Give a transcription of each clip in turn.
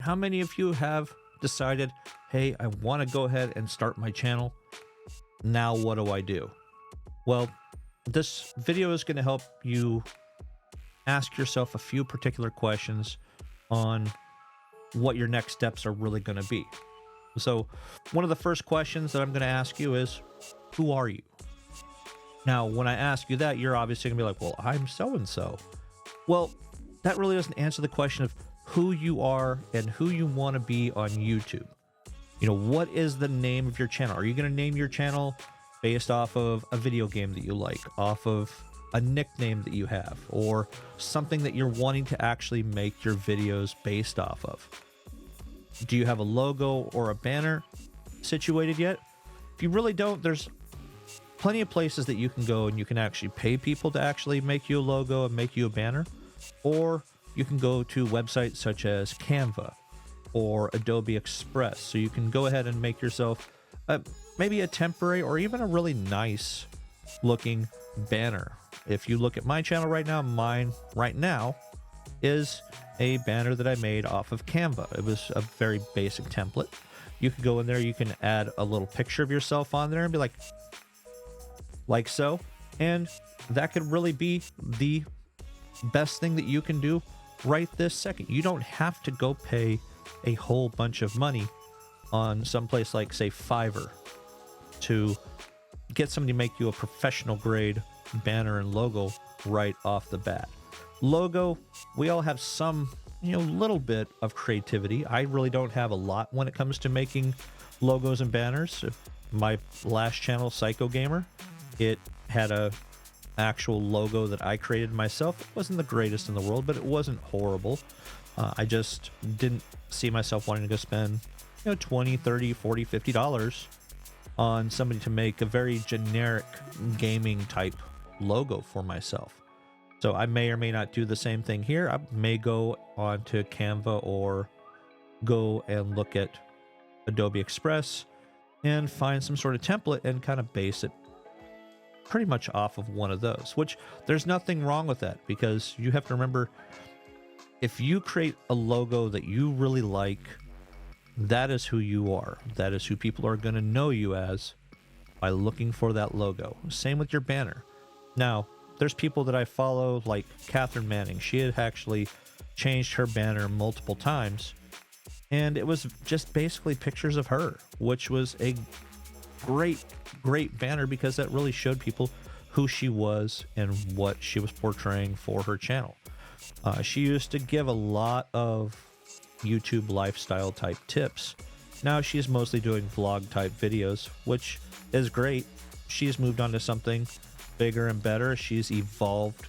how many of you have decided, hey, I want to go ahead and start my channel? Now what do I do? Well, this video is going to help you ask yourself a few particular questions on what your next steps are really going to be. So one of the first questions that I'm going to ask you is, who are you? Now, when I ask you that, you're obviously going to be like, well, I'm so-and-so. Well, that really doesn't answer the question of who you are and who you want to be on YouTube. You know, what is the name of your channel? Are you going to name your channel based off of a video game that you like, off of a nickname that you have, or something that you're wanting to actually make your videos based off of? Do you have a logo or a banner situated yet? If you really don't, there's plenty of places that you can go and you can actually pay people to actually make you a logo and make you a banner. Or you can go to websites such as Canva or Adobe Express. So you can go ahead and make yourself maybe a temporary or even a really nice looking banner. If you look at my channel right now, mine right now is a banner that I made off of Canva. It was a very basic template. You can go in there, you can add a little picture of yourself on there and be like so. And that could really be the best thing that you can do right this second. You don't have to go pay a whole bunch of money on some place like, say, Fiverr to get somebody to make you a professional grade banner and logo right off the bat. Logo, we all have some, little bit of creativity. I really don't have a lot when it comes to making logos and banners. My last channel, Psycho Gamer, it had a actual logo that I created myself. It wasn't the greatest in the world, but it wasn't horrible. I just didn't see myself wanting to go spend, $20, $30, $40, $50 on somebody to make a very generic gaming type logo for myself. So I may or may not do the same thing here. I may go onto Canva or go and look at Adobe Express and find some sort of template and kind of base it pretty much off of one of those, which there's nothing wrong with that, because you have to remember, if you create a logo that you really like, that is who you are. That is who people are going to know you as by looking for that logo. Same with your banner. Now, there's people that I follow, like Catherine Manning. She had actually changed her banner multiple times, and it was just basically pictures of her, which was a great banner, because that really showed people who she was and what she was portraying for her channel. She used to give a lot of YouTube lifestyle type tips. Now she's mostly doing vlog type videos, which is great. She's moved on to something bigger and better. She's evolved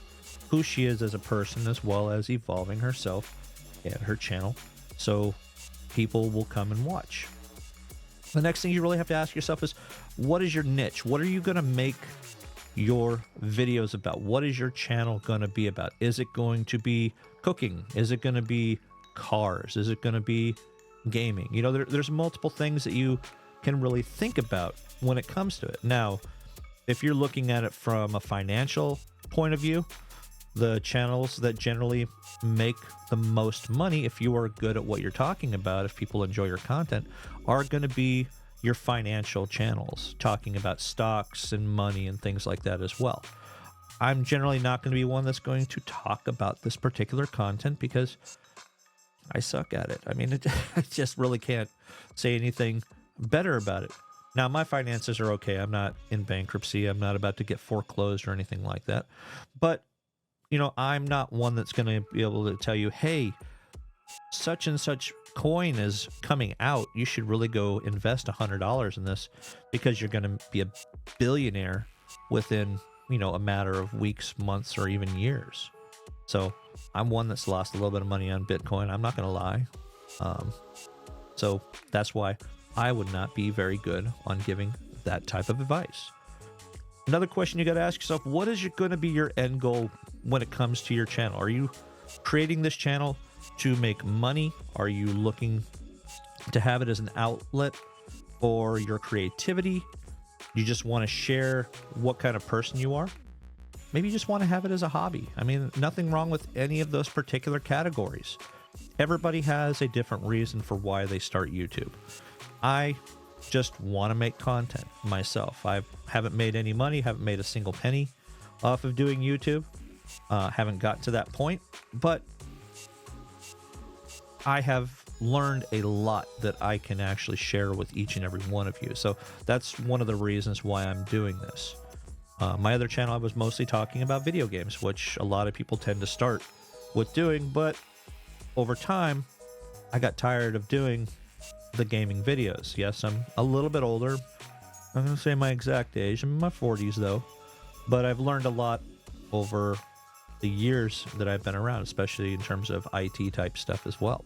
who she is as a person, as well as evolving herself and her channel, so people will come and watch. The next thing you really have to ask yourself is, what is your niche? What are you going to make your videos about? What is your channel going to be about? Is it going to be cooking? Is it going to be cars? Is it going to be gaming? There's multiple things that you can really think about when it comes to it. Now, if you're looking at it from a financial point of view, the channels that generally make the most money, if you are good at what you're talking about, if people enjoy your content, are going to be your financial channels, talking about stocks and money and things like that as well. I'm generally not going to be one that's going to talk about this particular content, because I suck at it. I mean, I just really can't say anything better about it. Now, my finances are okay. I'm not in bankruptcy. I'm not about to get foreclosed or anything like that. But I'm not one that's going to be able to tell you, hey, such and such coin is coming out. You should really go invest $100 in this, because you're going to be a billionaire within, a matter of weeks, months, or even years. So I'm one that's lost a little bit of money on Bitcoin. I'm not going to lie. So that's why I would not be very good on giving that type of advice. Another question you got to ask yourself, what is going to be your end goal when it comes to your channel? Are you creating this channel to make money? Are you looking to have it as an outlet for your creativity? You just want to share what kind of person you are? Maybe you just want to have it as a hobby. I mean, nothing wrong with any of those particular categories. Everybody has a different reason for why they start YouTube. I just want to make content myself. I haven't made any money, haven't made a single penny off of doing YouTube. Haven't got to that point, but I have learned a lot that I can actually share with each and every one of you. So that's one of the reasons why I'm doing this. My other channel, I was mostly talking about video games, which a lot of people tend to start with doing, but over time, I got tired of doing the gaming videos. Yes, I'm a little bit older. I'm going to say my exact age. I'm in my 40s though, but I've learned a lot over the years that I've been around, especially in terms of IT type stuff as well.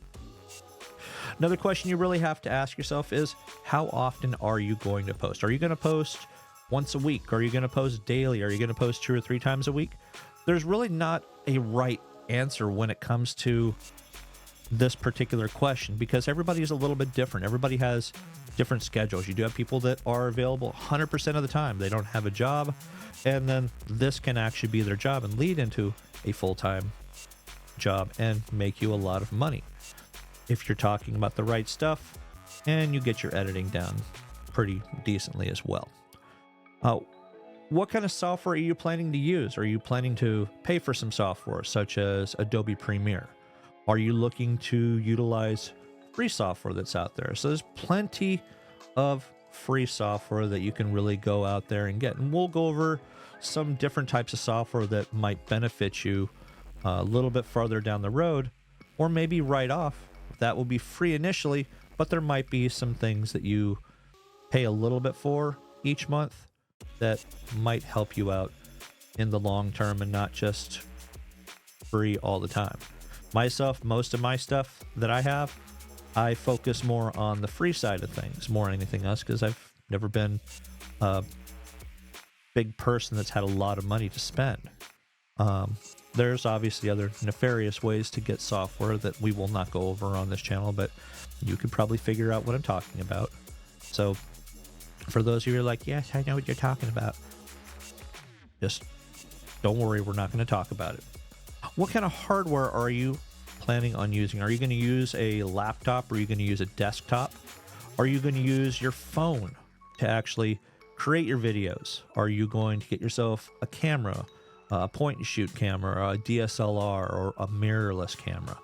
Another question you really have to ask yourself is, how often are you going to post? Are you going to post once a week? Are you going to post daily? Are you going to post 2 or 3 times a week? There's really not a right answer when it comes to this particular question, because everybody is a little bit different. Everybody has different schedules. You do have people that are available 100% of the time. They don't have a job, and then this can actually be their job and lead into a full-time job and make you a lot of money if you're talking about the right stuff and you get your editing down pretty decently as well. What kind of software are you planning to use? Are you planning to pay for some software such as Adobe Premiere? Are you looking to utilize free software that's out there? So there's plenty of free software that you can really go out there and get. And we'll go over some different types of software that might benefit you a little bit farther down the road, or maybe right off. That will be free initially, but there might be some things that you pay a little bit for each month that might help you out in the long term and not just free all the time. Myself, most of my stuff that I have, I focus more on the free side of things more than anything else, because I've never been a big person that's had a lot of money to spend. There's obviously other nefarious ways to get software that we will not go over on this channel, but you could probably figure out what I'm talking about. So for those of you who are like, yes, I know what you're talking about, just don't worry, we're not going to talk about it. What kind of hardware are you planning on using? Are you going to use a laptop? Are you going to use a desktop? Are you going to use your phone to actually create your videos? Are you going to get yourself a camera, a point and shoot camera, a DSLR, or a mirrorless camera?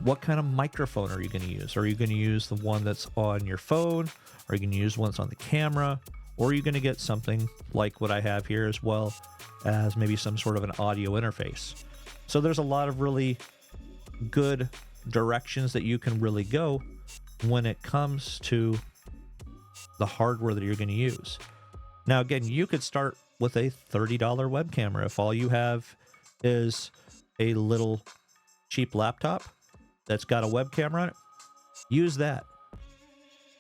What kind of microphone are you going to use? Are you going to use the one that's on your phone? Are you going to use one that's on the camera? Or are you going to get something like what I have here, as well as maybe some sort of an audio interface? So there's a lot of really good directions that you can really go when it comes to the hardware that you're going to use. Now, again, you could start with a $30 web camera. If all you have is a little cheap laptop that's got a web camera on it, use that.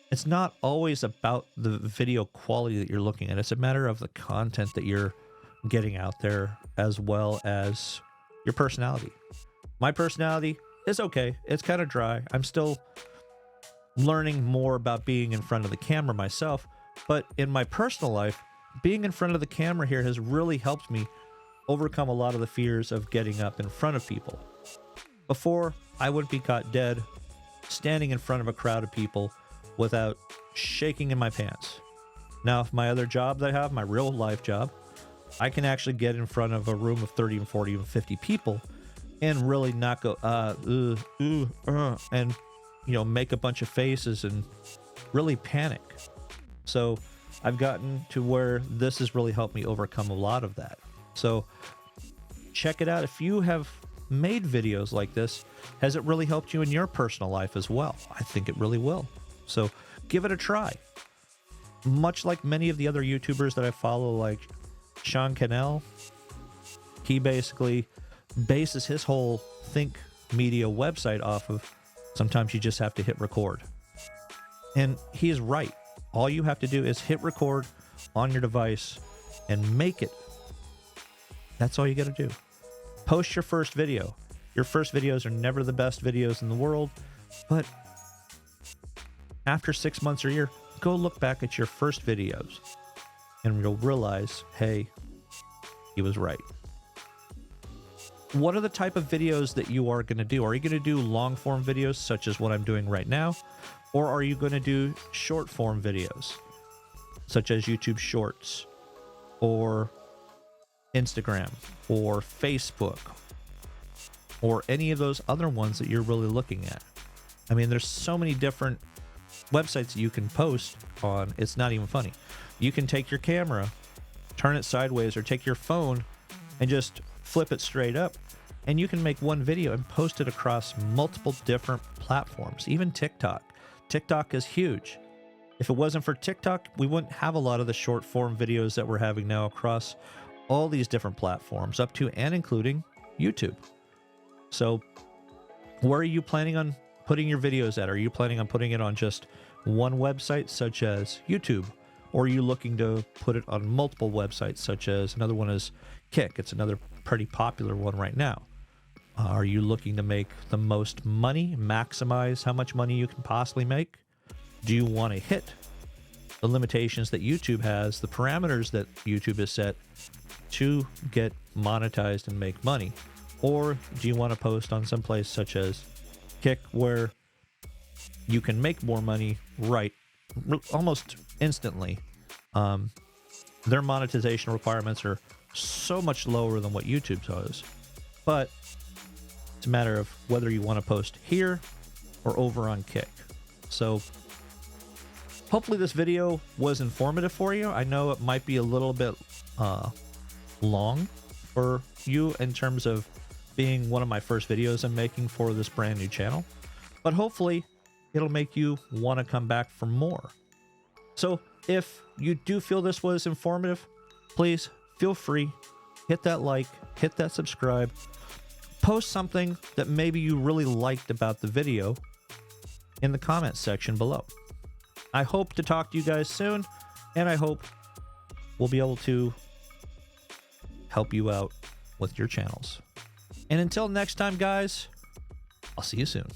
It's not always about the video quality that you're looking at. It's a matter of the content that you're getting out there, as well as your personality. My personality is okay. It's kind of dry. I'm still learning more about being in front of the camera myself, but in my personal life, being in front of the camera here has really helped me overcome a lot of the fears of getting up in front of people. Before, I would be caught dead standing in front of a crowd of people without shaking in my pants. Now, if my other job that I have, my real life job, I can actually get in front of a room of 30 and 40 and 50 people and really not go, and, you know, make a bunch of faces and really panic. So I've gotten to where this has really helped me overcome a lot of that. So check it out. If you have made videos like this, has it really helped you in your personal life as well? I think it really will. So give it a try. Much like many of the other YouTubers that I follow, like Cannell, he basically bases his whole Think Media website off of sometimes you just have to hit record. And he is right. All you have to do is hit record on your device and make it. That's all you got to do. Post your first video. Your first videos are never the best videos in the world, but after 6 months or a year, go look back at your first videos and you'll realize, hey, he was right. what are the type of videos that you are going to do? Are you going to do long form videos such as what I'm doing right now? Or are you going to do short form videos such as YouTube Shorts or Instagram or Facebook or any of those other ones that you're really looking at? I mean, there's so many different websites that you can post on. It's not even funny. You can take your camera, turn it sideways, or take your phone and just flip it straight up, and you can make one video and post it across multiple different platforms, even TikTok. TikTok is huge. If it wasn't for TikTok, we wouldn't have a lot of the short form videos that we're having now across all these different platforms, up to and including YouTube. So where are you planning on putting your videos at? Are you planning on putting it on just one website such as YouTube? Or are you looking to put it on multiple websites such as, another one is Kick. It's another pretty popular one right now. Are you looking to make the most money, maximize how much money you can possibly make? Do you want to hit the limitations that YouTube has, the parameters that YouTube has set to get monetized and make money? Or do you want to post on some place such as Kick where you can make more money almost instantly? Their monetization requirements are so much lower than what YouTube does, but it's a matter of whether you want to post here or over on Kick. So hopefully this video was informative for you. I know it might be a little bit long for you in terms of being one of my first videos I'm making for this brand new channel, but hopefully it'll make you want to come back for more. So if you do feel this was informative, please feel free, hit that like, hit that subscribe, post something that maybe you really liked about the video in the comments section below. I hope to talk to you guys soon, and I hope we'll be able to help you out with your channels. And until next time, guys, I'll see you soon.